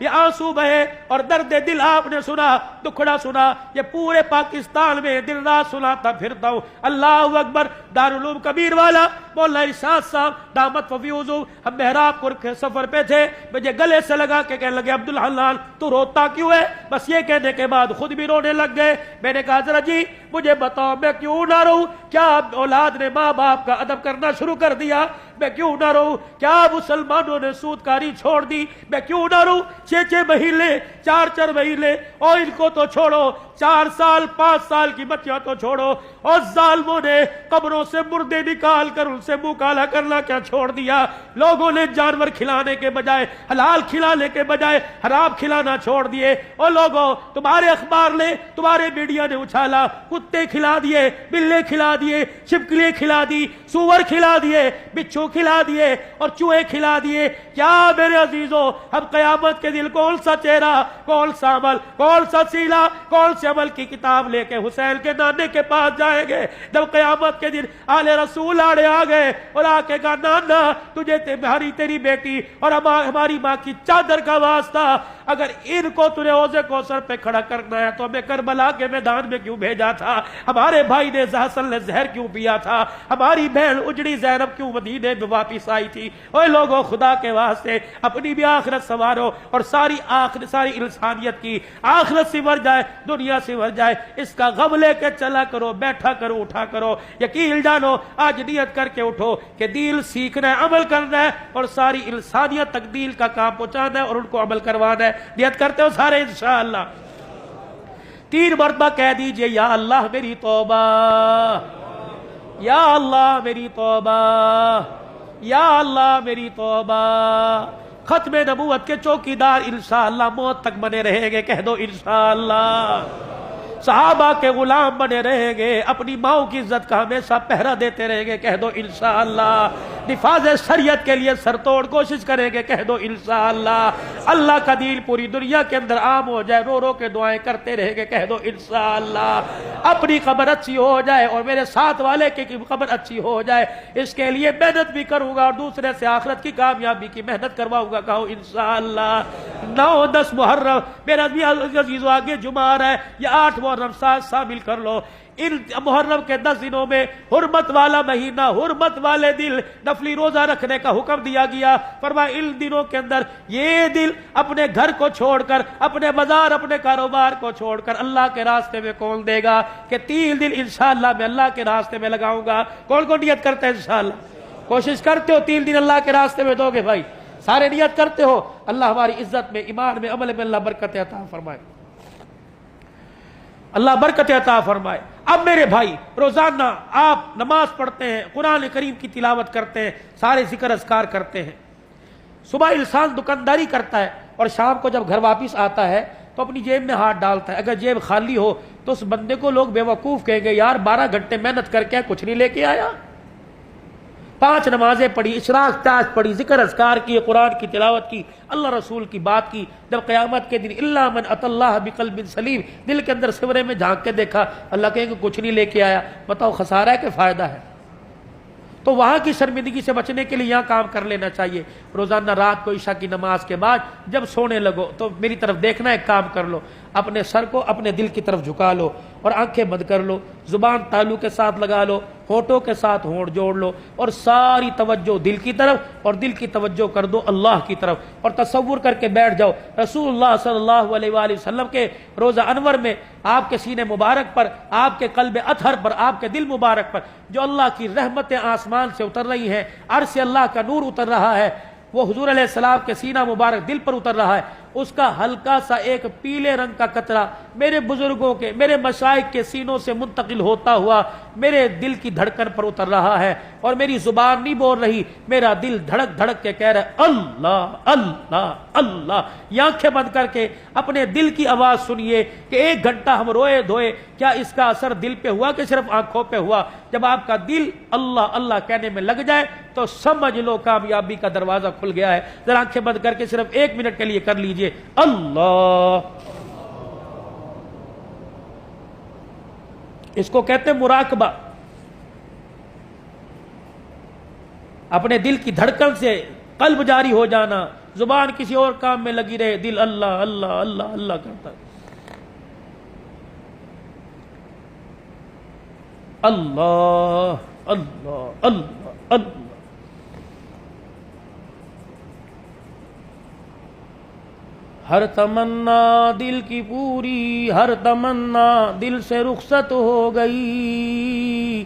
یہ آنسو بہے اور درد دل آپ نے سنا، دکھڑا سنا، یہ پورے پاکستان میں دن رات سناتا پھرتا ہوں۔ اللہ اکبر۔ دارالعلوم کبیر والا مولانا ارشاد صاحب دامت وفیوزو، ہم محراب پور کے سفر پہ تھے، مجھے گلے سے لگا کے کہنے لگے عبدالحنان تو روتا کیوں ہے؟ بس یہ کہنے کے بعد خود بھی رونے لگ گئے۔ میں نے کہا ذرا جی مجھے بتاؤ میں کیوں نہ رہوں؟ کیا اولاد نے ماں باپ کا ادب کرنا شروع کر دیا؟ میں کیوں نہ رہوں؟ کیا مسلمانوں نے سود کاری چھوڑ دی؟ میں کیوں نہ رہوں؟ 6 مہینے 4 مہینے اور ان کو تو چھوڑو، 4 سال 5 سال کی بچیاں تو چھوڑو، اور ظالموں نے قبروں سے مردے نکال کر ان سے منہ کالا کرنا کیا چھوڑ دیا؟ لوگوں نے جانور کھلانے کے بجائے، حلال کھلانے کے بجائے حرام کھلانا چھوڑ دیے۔ اور لوگوں تمہارے اخبار نے، تمہارے میڈیا نے اچھالا، کتے کھلا دیے، بلے کھلا دیے، چھپکلیاں کھلا دی، سور کھلا دیے، بچھو کھلا دیے اور چوہے کھلا دیے۔ کیا میرے عزیزوں ہم قیامت کے دن کون سا چہرہ، کون سا عمل، کون سا سیلا، کون سے عمل کی کتاب لے کے حسین کے نانے کے پاس جائیں گے؟ جب قیامت کے دن آل رسول آڑے آ گئے اور آ کے کہا نانا تجھے تیری بیٹی اور ہماری ماں کی چادر کا واسطہ، اگر ان کو تجھے حوض کوثر پہ کھڑا کرنا ہے تو ہمیں کربلا کے میدان میں کیوں بھیجا تھا؟ ہمارے بھائی نے حسن نے زہر کیوں پیا تھا؟ ہماری بہن اجڑی زینب کیوں مدینے میں واپس آئی تھی؟ اوے لوگوں خدا کے واسطے اپنی بھی آخرت سنوارو اور ساری انسانیت کی آخرت سنور جائے، دنیا سنور جائے، اس کا غم لے کے چلا کرو، بیٹھا کرو، اٹھا کرو۔ یقین جانو آج نیت کر کے اٹھو کہ دین سیکھنا ہے، عمل کرنا ہے اور ساری انسانیت تک دین کا کام پہنچانا ہے اور ان کو عمل کروانا ہے۔ نیت کرتے ہو سارے انشاءاللہ؟ 3 مرتبہ کہہ دیجئے یا اللہ میری توبہ، یا اللہ میری توبہ، یا اللہ میری توبہ۔ ختم نبوت کے چوکیدار انشاءاللہ موت تک بنے رہیں گے، کہہ دو انشاءاللہ۔ صحابہ کے غلام بنے رہیں گے، اپنی ماؤں کی عزت کا ہمیشہ پہرا دیتے رہیں گے، کہہ دو انشاءاللہ۔ نفاذ شریعت کے لیے سر توڑ کوشش کریں گے، کہہ دو انشاءاللہ۔ اللہ کا دین پوری دنیا کے اندر عام ہو جائے، رو رو کے دعائیں کرتے رہیں گے، کہہ دو انشاءاللہ۔ اپنی قبر اچھی ہو جائے اور میرے ساتھ والے کی قبر اچھی ہو جائے، اس کے لیے محنت بھی کروں گا اور دوسرے سے آخرت کی کامیابی کی محنت کرواؤں گا، کہو انشاءاللہ۔ 9-10 محرم میرا عزیزو آگے جمعہ آ رہا ہے، یہ 8 محرم ساتھ شامل کر لو۔ ان محرم کے 10 دنوں میں حرمت والا مہینہ، حرمت والے دل، نفلی روزہ رکھنے کا حکم دیا گیا۔ فرمایا ان دنوں کے اندر یہ دل اپنے گھر کو چھوڑ کر، اپنے بازار، اپنے کاروبار کو چھوڑ کر اللہ کے راستے میں کون دے گا؟ کہ 3 دن انشاءاللہ میں اللہ کے راستے میں لگاؤں گا۔ کون کون نیت کرتے ہیں انشاءاللہ؟ کوشش کرتے ہو 3 دن اللہ کے راستے میں دو گے بھائی؟ سارے نیت کرتے ہو؟ اللہ ہماری عزت میں، ایمان میں، عمل میں اللہ برکت عطا فرمائے، اللہ برکت عطا فرمائے۔ اب میرے بھائی روزانہ آپ نماز پڑھتے ہیں، قرآن کریم کی تلاوت کرتے ہیں، سارے ذکر اذکار کرتے ہیں۔ صبح انسان دکانداری کرتا ہے اور شام کو جب گھر واپس آتا ہے تو اپنی جیب میں ہاتھ ڈالتا ہے۔ اگر جیب خالی ہو تو اس بندے کو لوگ بے وقوف کہیں گے، یار 12 گھنٹے محنت کر کے کچھ نہیں لے کے آیا۔ 5 نمازیں پڑھی، اشراق تاج پڑھی، ذکر اذکار کی، قرآن کی تلاوت کی، اللہ رسول کی بات کی۔ جب قیامت کے دن الا من اتى اللہ بقلب سلیم، دل کے اندر سورے میں جھانک کے دیکھا، اللہ کہیں گے کچھ نہیں لے کے آیا، بتاؤ خسارہ ہے کہ فائدہ ہے؟ تو وہاں کی شرمندگی سے بچنے کے لیے یہاں کام کر لینا چاہیے۔ روزانہ رات کو عشاء کی نماز کے بعد جب سونے لگو تو میری طرف دیکھنا، ایک کام کر لو، اپنے سر کو اپنے دل کی طرف جھکا لو اور آنکھیں بند کر لو، زبان تالو کے ساتھ لگا لو، ہونٹوں کے ساتھ ہونٹ جوڑ لو اور ساری توجہ دل کی طرف اور دل کی توجہ کر دو اللہ کی طرف، اور تصور کر کے بیٹھ جاؤ رسول اللہ صلی اللہ علیہ وآلہ وسلم کے روزہ انور میں آپ کے سینے مبارک پر، آپ کے قلب اطہر پر، آپ کے دل مبارک پر جو اللہ کی رحمتیں آسمان سے اتر رہی ہیں، عرش سے اللہ کا نور اتر رہا ہے، وہ حضور علیہ السلام کے سینہ مبارک دل پر اتر رہا ہے، اس کا ہلکا سا ایک پیلے رنگ کا قطرہ میرے بزرگوں کے، میرے مشائخ کے سینوں سے منتقل ہوتا ہوا میرے دل کی دھڑکن پر اتر رہا ہے، اور میری زبان نہیں بول رہی، میرا دل دھڑک دھڑک کے کہہ رہا ہے اللہ اللہ اللہ۔ یہ آنکھیں بند کر کے اپنے دل کی آواز سنیے کہ 1 گھنٹہ ہم روئے دھوئے، کیا اس کا اثر دل پہ ہوا کہ صرف آنکھوں پہ ہوا؟ جب آپ کا دل اللہ اللہ کہنے میں لگ جائے تو سمجھ لو کامیابی کا دروازہ کھل گیا ہے۔ ذرا آنکھیں بند کر کے صرف 1 منٹ کے لیے کر لیجئے اللہ۔ اس کو کہتے ہیں مراقبہ، اپنے دل کی دھڑکن سے قلب جاری ہو جانا، زبان کسی اور کام میں لگی رہے، دل اللہ اللہ اللہ اللہ کرتا ہے۔ اللہ اللہ اللہ اللہ۔ ہر تمنا دل کی پوری، ہر تمنا دل سے رخصت ہو گئی،